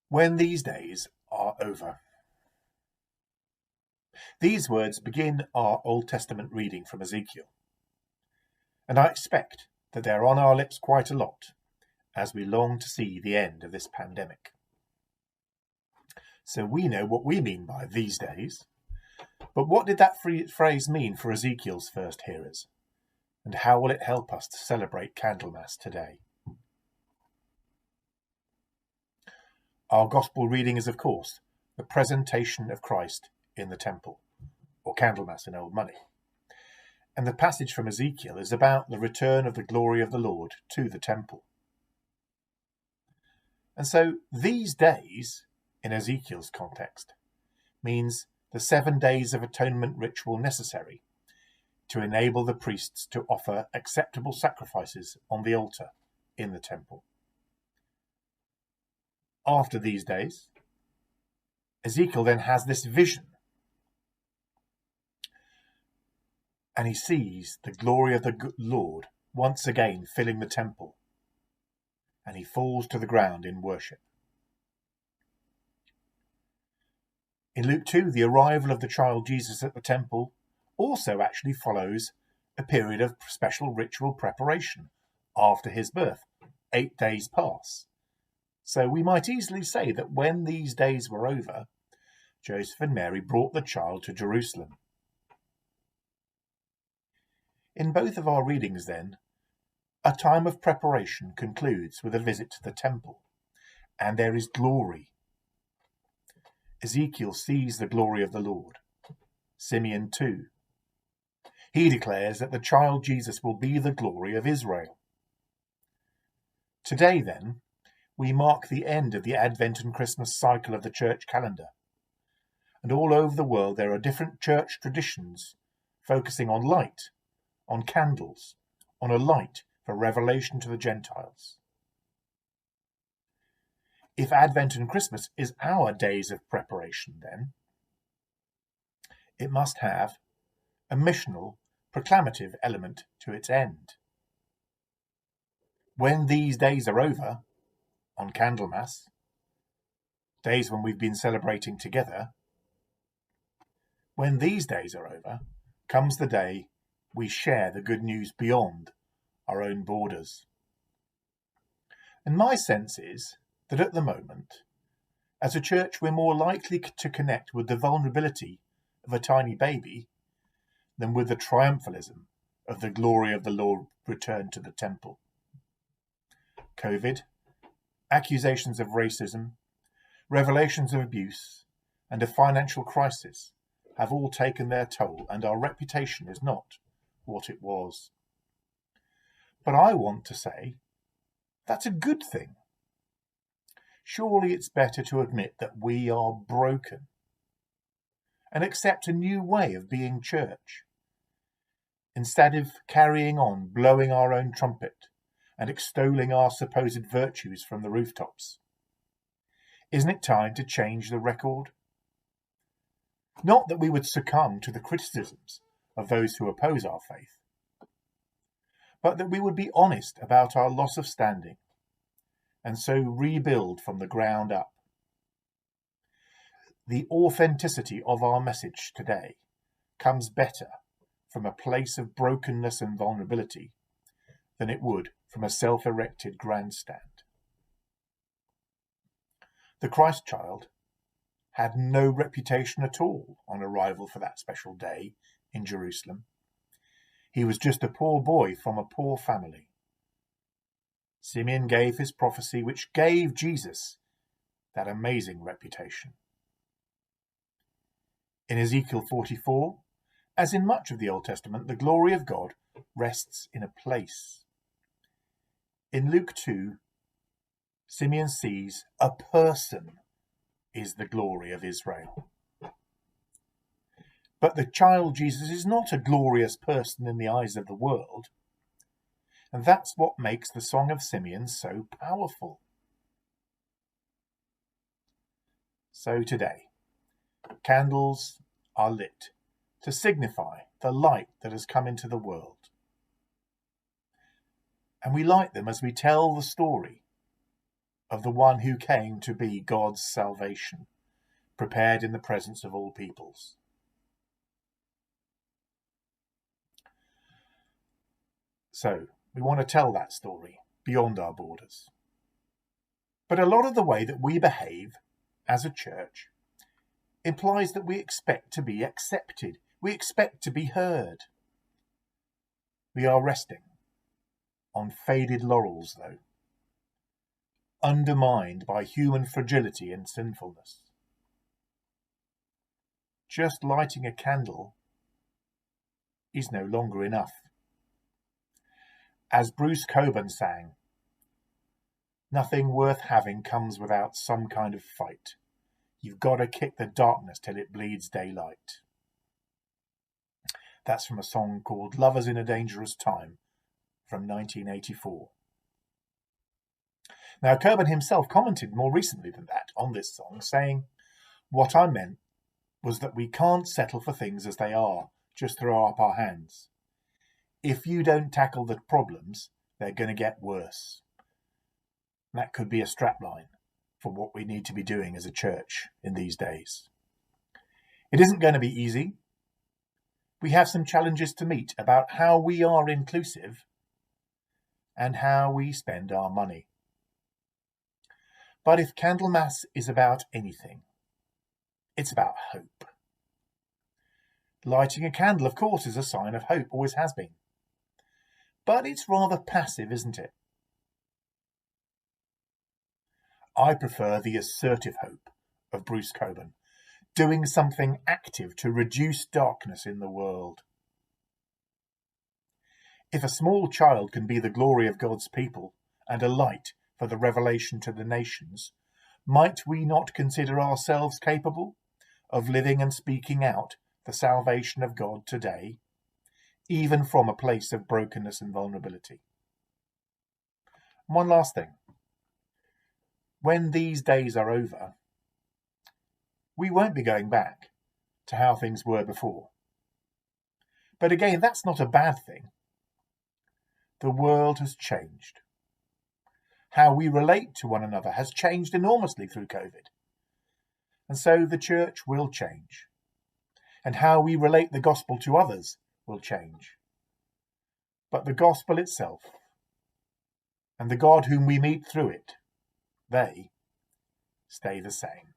when these days are over. These words begin our Old Testament reading from Ezekiel, and I expect that they're on our lips quite a lot as we long to see the end of this pandemic. So we know what we mean by these days, but what did that phrase mean for Ezekiel's first hearers, and how will it help us to celebrate Candlemas today? Our Gospel reading is, of course, the presentation of Christ in the temple, or Candlemas in Old Money. And the passage from Ezekiel is about the return of the glory of the Lord to the temple. And so these days, in Ezekiel's context, means the 7 days of atonement ritual necessary to enable the priests to offer acceptable sacrifices on the altar in the temple. After these days, Ezekiel then has this vision, and he sees the glory of the Lord once again filling the temple, and he falls to the ground in worship. In Luke 2, the arrival of the child Jesus at the temple also actually follows a period of special ritual preparation after his birth. 8 days pass. So we might easily say that when these days were over, Joseph and Mary brought the child to Jerusalem. In both of our readings, then, a time of preparation concludes with a visit to the temple, and there is glory. Ezekiel sees the glory of the Lord. Simeon too. He declares that the child Jesus will be the glory of Israel. Today, then, we mark the end of the Advent and Christmas cycle of the church calendar. And all over the world there are different church traditions focusing on light, on candles, on a light for revelation to the Gentiles. If Advent and Christmas is our days of preparation, then it must have a missional, proclamative element to its end. When these days are over, on Candlemas, days when we've been celebrating together, when these days are over, comes the day we share the good news beyond our own borders. And my sense is that at the moment, as a church, we're more likely to connect with the vulnerability of a tiny baby than with the triumphalism of the glory of the Lord returned to the temple. COVID, accusations of racism, revelations of abuse, and a financial crisis have all taken their toll, and our reputation is not what it was. But I want to say that's a good thing. Surely it's better to admit that we are broken and accept a new way of being church, instead of carrying on blowing our own trumpet and extolling our supposed virtues from the rooftops. Isn't it time to change the record? Not that we would succumb to the criticisms of those who oppose our faith, but that we would be honest about our loss of standing and so rebuild from the ground up. The authenticity of our message today comes better from a place of brokenness and vulnerability than it would from a self-erected grandstand. The Christ child had no reputation at all on arrival for that special day in Jerusalem. He was just a poor boy from a poor family. Simeon gave his prophecy, which gave Jesus that amazing reputation. In Ezekiel 44, as in much of the Old Testament, the glory of God rests in a place. In Luke 2, Simeon sees a person is the glory of Israel. But the child Jesus is not a glorious person in the eyes of the world. And that's what makes the Song of Simeon so powerful. So today, candles are lit to signify the light that has come into the world. And we light them as we tell the story of the one who came to be God's salvation, prepared in the presence of all peoples. So, we want to tell that story beyond our borders. But a lot of the way that we behave as a church implies that we expect to be accepted. We expect to be heard. We are resting on faded laurels, though, undermined by human fragility and sinfulness. Just lighting a candle is no longer enough. As Bruce Cockburn sang, nothing worth having comes without some kind of fight. You've got to kick the darkness till it bleeds daylight. That's from a song called Lovers in a Dangerous Time from 1984. Now, Cockburn himself commented more recently than that on this song, saying, "What I meant was that we can't settle for things as they are, just throw up our hands. If you don't tackle the problems, they're going to get worse." And that could be a strapline for what we need to be doing as a church in these days. It isn't going to be easy. We have some challenges to meet about how we are inclusive and how we spend our money. But if Candlemas is about anything, it's about hope. Lighting a candle, of course, is a sign of hope, always has been. But it's rather passive, isn't it? I prefer the assertive hope of Bruce Cockburn, doing something active to reduce darkness in the world. If a small child can be the glory of God's people and a light for the revelation to the nations, might we not consider ourselves capable of living and speaking out the salvation of God today, even from a place of brokenness and vulnerability? One last thing. When these days are over, we won't be going back to how things were before. But again, that's not a bad thing. The world has changed. How we relate to one another has changed enormously through COVID. And so the church will change. And how we relate the gospel to others will change. But the gospel itself and the God whom we meet through it, they stay the same.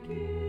give.